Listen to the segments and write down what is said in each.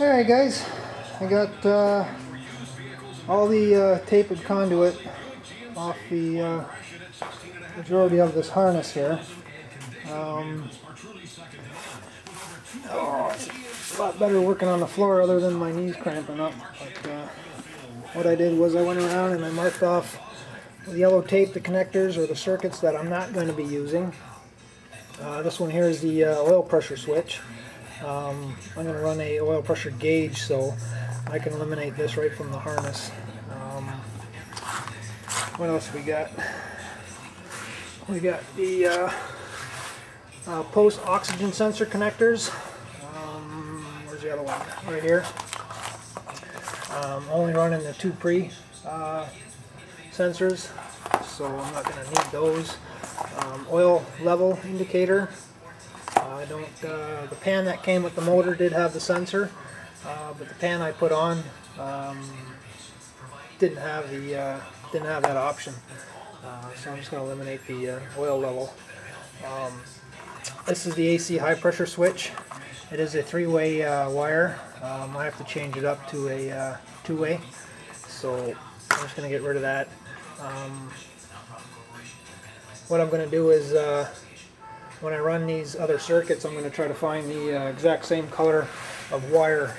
Alright guys, I got all the tape and conduit off the majority of this harness here. It's a lot better working on the floor other than my knees cramping up. But what I did was I went around and I marked off with yellow tape the connectors or the circuits that I'm not going to be using. This one here is the oil pressure switch. I'm going to run a oil pressure gauge so I can eliminate this right from the harness. What else we got? We got the post oxygen sensor connectors. Where's the other one? Right here. Only running the two pre sensors, so I'm not going to need those. Oil level indicator. I don't. The pan that came with the motor did have the sensor, but the pan I put on didn't have that option. So I'm just going to eliminate the oil level. This is the AC high pressure switch. It is a three-way wire. I have to change it up to a two-way, so I'm just going to get rid of that. What I'm going to do is when I run these other circuits, I'm going to try to find the exact same color of wire,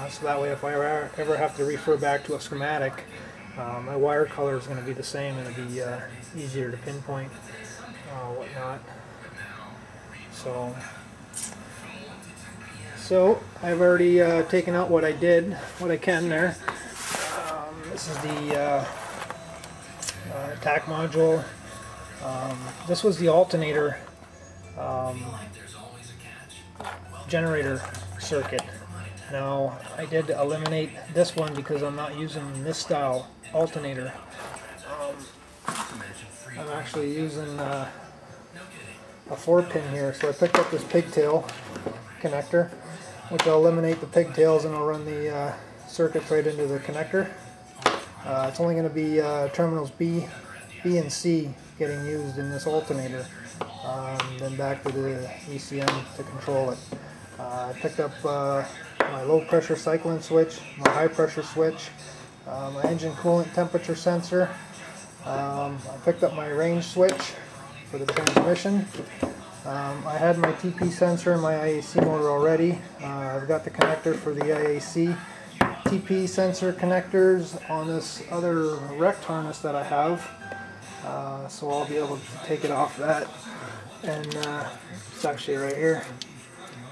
so that way if I ever have to refer back to a schematic, my wire color is going to be the same and it'll be easier to pinpoint whatnot. So I've already taken out what I can there. This is the attack module. This was the alternator generator circuit. Now I did eliminate this one because I'm not using this style alternator. I'm actually using a 4-pin here, so I picked up this pigtail connector, which I'll eliminate the pigtails and I'll run the circuits right into the connector. It's only going to be terminals B and C getting used in this alternator, then back to the ECM to control it. I picked up my low pressure cycling switch, my high pressure switch, my engine coolant temperature sensor. I picked up my range switch for the transmission. I had my TP sensor and my IAC motor already. I've got the connector for the IAC. TP sensor connectors on this other rect harness that I have, so I'll be able to take it off that, and it's actually right here,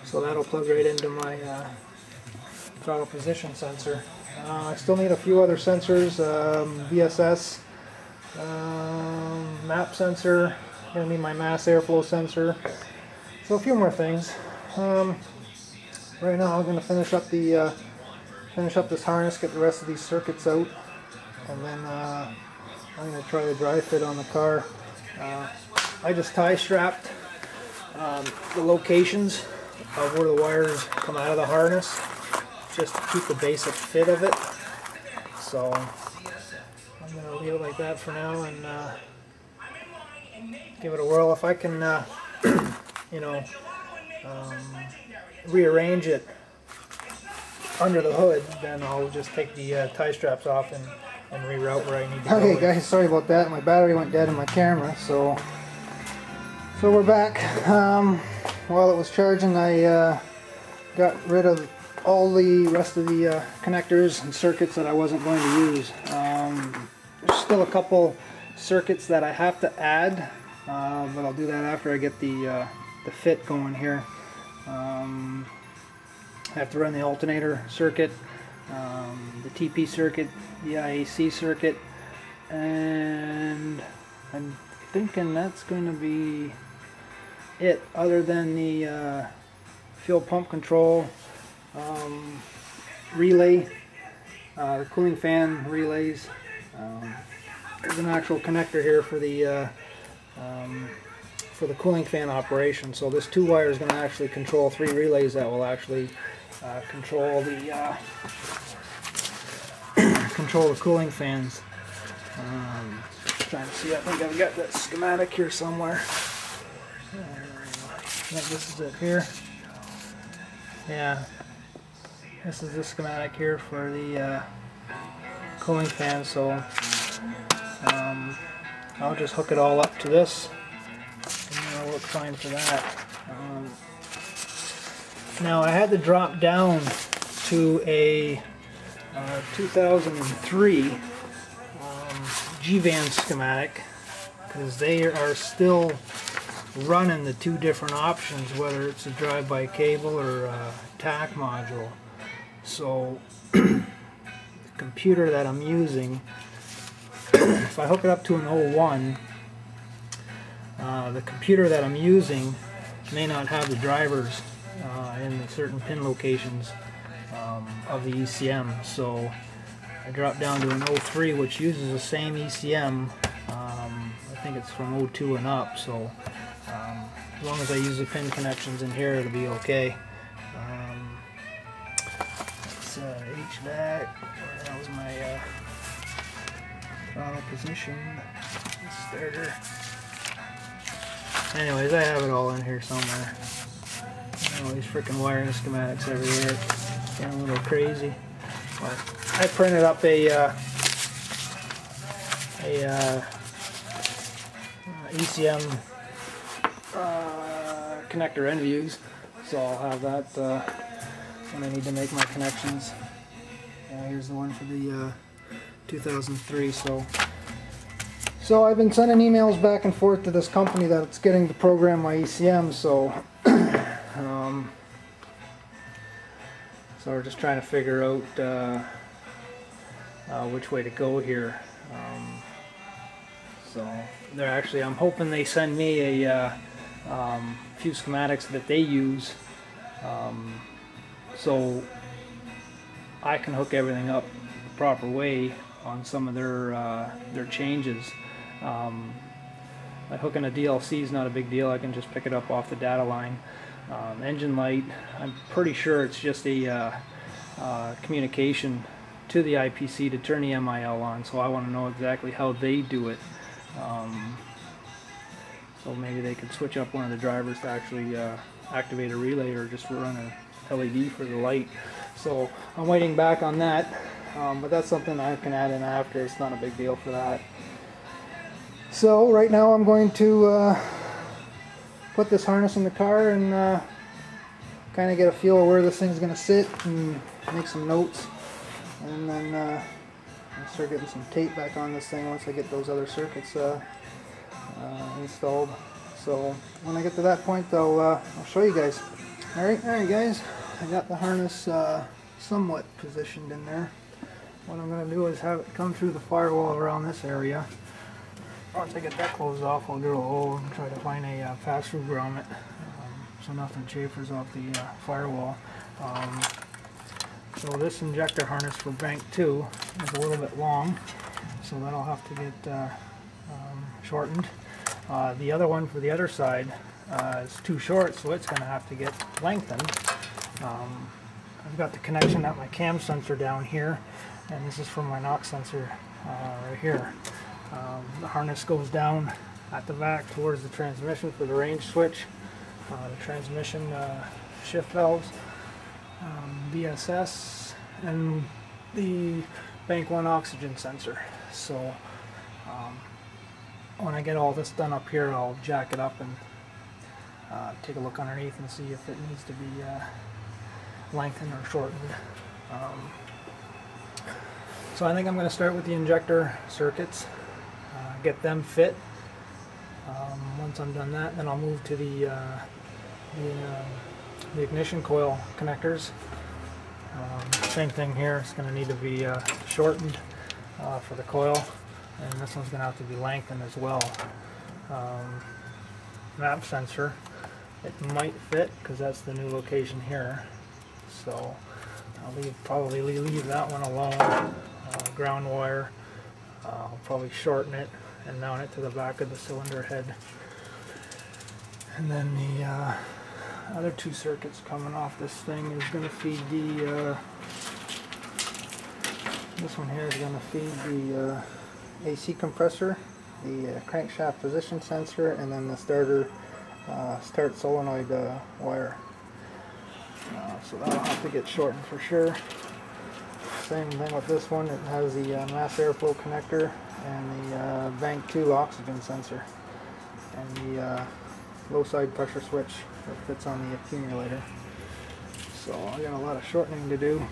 so that'll plug right into my throttle position sensor. I still need a few other sensors, VSS, map sensor, going to need my mass airflow sensor, so a few more things. Right now I'm going to finish up this harness, get the rest of these circuits out, and then I'm going to try the dry fit on the car. I just tie strapped the locations of where the wires come out of the harness just to keep the basic fit of it. So I'm going to leave it like that for now and give it a whirl. If I can rearrange it under the hood, then I'll just take the tie straps off and reroute where I need to go. Okay guys, sorry about that. My battery went dead in my camera, so we're back. While it was charging, I got rid of all the rest of the connectors and circuits that I wasn't going to use. There's still a couple circuits that I have to add, but I'll do that after I get the fit going here. I have to run the alternator circuit, the TP circuit, the IAC circuit, and I'm thinking that's going to be it, other than the fuel pump control relay, the cooling fan relays. There's an actual connector here for the cooling fan operation, so this 2-wire is going to actually control 3 relays that will actually control the cooling fans. Trying to see, I think I've got that schematic here somewhere. I think this is it here. Yeah. this is the schematic here for the cooling fan, so I'll just hook it all up to this and it'll work fine for that. Now I had to drop down to a 2003 G-Van schematic because they are still running the two different options, whether it's a drive-by cable or a TAC module. So the computer that I'm using, if I hook it up to an 01, the computer that I'm using may not have the drivers in the certain pin locations of the ECM. So I dropped down to an 03, which uses the same ECM. I think it's from 02 and up, so as long as I use the pin connections in here, it'll be okay. It's HVAC. That was my throttle position. Starter. Anyways, I have it all in here somewhere. All these freaking wiring schematics everywhere. It's getting a little crazy. But I printed up a ECM connector end views, so I'll have that when I need to make my connections. Here's the one for the 2003. So I've been sending emails back and forth to this company that it's getting to program my ECM, so so we're just trying to figure out which way to go here. So they're actually, I'm hoping they send me a few schematics that they use, so I can hook everything up the proper way on some of their changes. Like hooking a DLC is not a big deal. I can just pick it up off the data line. Engine light, I'm pretty sure it's just a communication to the IPC to turn the MIL on, so I want to know exactly how they do it. So maybe they could switch up one of the drivers to actually activate a relay, or just run a LED for the light. So I'm waiting back on that, but that's something I can add in after. It's not a big deal for that. So right now I'm going to put this harness in the car and kind of get a feel of where this thing's going to sit and make some notes, and then I'll start getting some tape back on this thing once I get those other circuits installed. So when I get to that point, I'll show you guys. Alright guys, I got the harness somewhat positioned in there. What I'm going to do is have it come through the firewall around this area. Once I get that closed off, I'll drill a hole and try to find a pass-through grommet, so nothing chafers off the firewall. So this injector harness for bank 2 is a little bit long, so that'll have to get shortened. The other one for the other side is too short, so it's going to have to get lengthened. I've got the connection at my cam sensor down here, and this is from my knock sensor right here. The harness goes down at the back towards the transmission for the range switch, the transmission shift valves, BSS, and the bank 1 oxygen sensor. So when I get all this done up here, I'll jack it up and take a look underneath and see if it needs to be lengthened or shortened. So I think I'm going to start with the injector circuits, get them fit. Once I'm done that, then I'll move to the ignition coil connectors. Same thing here, it's going to need to be shortened for the coil, and this one's going to have to be lengthened as well. Map sensor, it might fit because that's the new location here, so I'll probably leave that one alone. Ground wire, I'll probably shorten it and mount it to the back of the cylinder head. And then the other two circuits coming off this thing is going to feed the this one here is going to feed the AC compressor, the crankshaft position sensor, and then the starter start solenoid wire. So that'll have to get shortened for sure. Same thing with this one. It has the mass airflow connector and the bank 2 oxygen sensor and the low side pressure switch that fits on the accumulator. So I got a lot of shortening to do.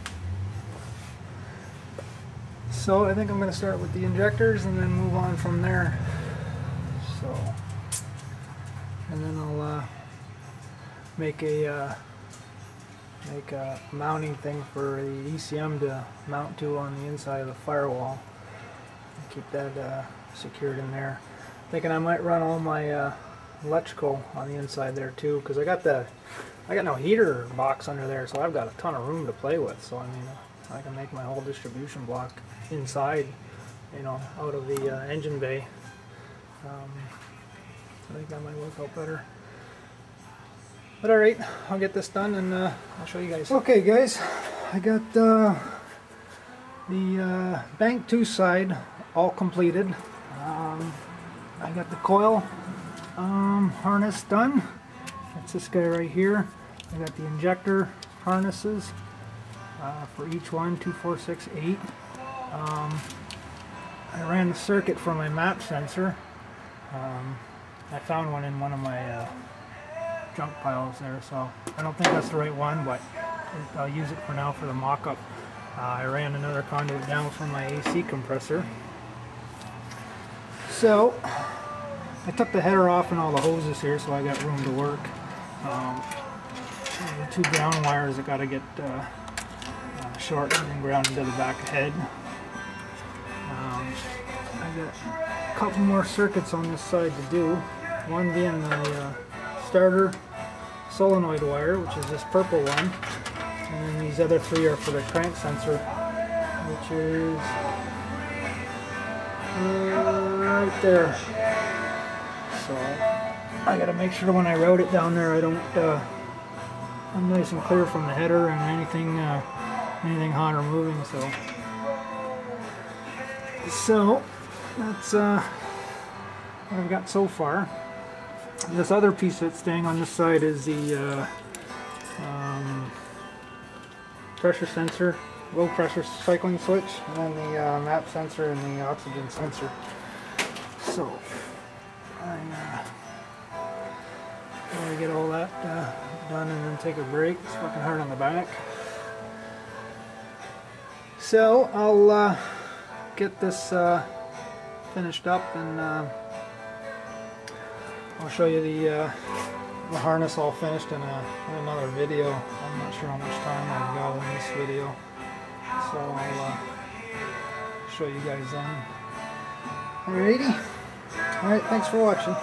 So I think I'm going to start with the injectors and then move on from there. So, and then I'll make a mounting thing for the ECM to mount to on the inside of the firewall. Keep that secured in there. Thinking I might run all my electrical on the inside there too, because I got no heater box under there, so I've got a ton of room to play with. So I mean, I can make my whole distribution block inside, you know, out of the engine bay. I think that might work out better. But alright, I'll get this done and I'll show you guys. Okay guys, I got the bank 2 side all completed. I got the coil harness done. That's this guy right here. I got the injector harnesses for each one, 2, 4, 6, 8. I ran the circuit for my map sensor. I found one in one of my junk piles there, so I don't think that's the right one, but I'll use it for now for the mock-up. I ran another conduit down from my AC compressor. So I took the header off and all the hoses here, so I got room to work. The 2 ground wires that got to get shortened and ground into the back head. I got a couple more circuits on this side to do. One being the starter solenoid wire, which is this purple one, and then these other 3 are for the crank sensor, which is right there. So I gotta make sure when I route it down there I don't I'm nice and clear from the header and anything hot or moving. So that's what I've got so far. This other piece that's staying on this side is the pressure sensor, low pressure cycling switch, and then the map sensor and the oxygen sensor. So I'm gonna get all that done and then take a break. It's working hard on the back. So I'll get this finished up and I'll show you the harness all finished in another video. I'm not sure how much time I've got in this video, so I'll show you guys then. Alrighty. Alright, thanks for watching.